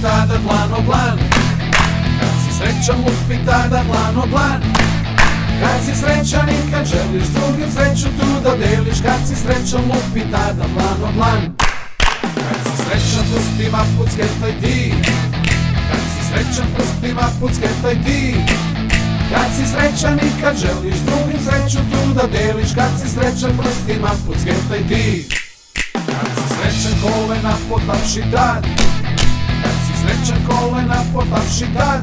tada dlan o dlan. Kad si srećan lupi tada dlan o dlan. Kad si srećan i kad želiš drugim sreću tu da deliš. Kad si srećan lupi tada dlan o dlan. Kad si srećan prstima pucketaj ti. Kad si srećan prstima pucketaj ti. Kad si srećan i kad želiš drugim sreću tu da deliš. Kad si srećan prstima pucketaj ti. Kad si srećan kolena potapši tad. Kad si srećan kolena potapši tad.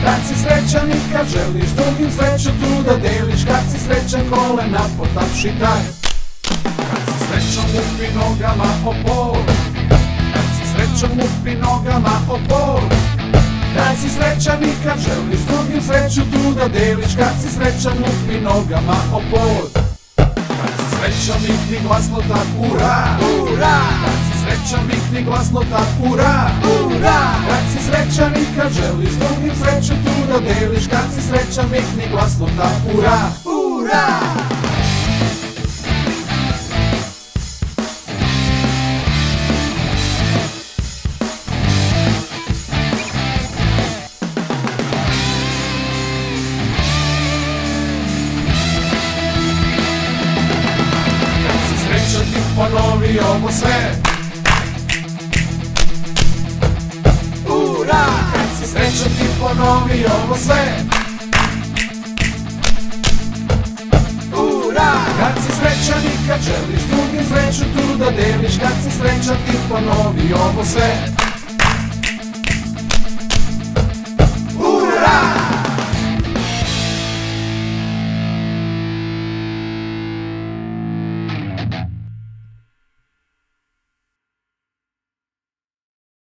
Kad si srećan i kad želiš drugim sreću tu da deliš. Kad si srećan kolena potapši tad. Kad si srećan lupi nogama o pod. Kad si srećan lupi nogama o pod. Kad si srećan i kad želiš drugim sreću tu da deliš. Kad si srećan lupi nogama o pod. Kad si srećan vikni glasno tak ura, ura. Kad si srećan vikni glasno tak ura, ura. Kad si srećan i kad želiš drugim sreću tu da deliš. Kad si srećan vikni glasno tak ura, ura. Ti ponovi ovo sve. Ura! Kad si srećan ti ponovi ovo sve. Ura! Kad si srećan i kad želiš drugim sreću tu da deliš. Kad si srećan ti ponovi ovo sve.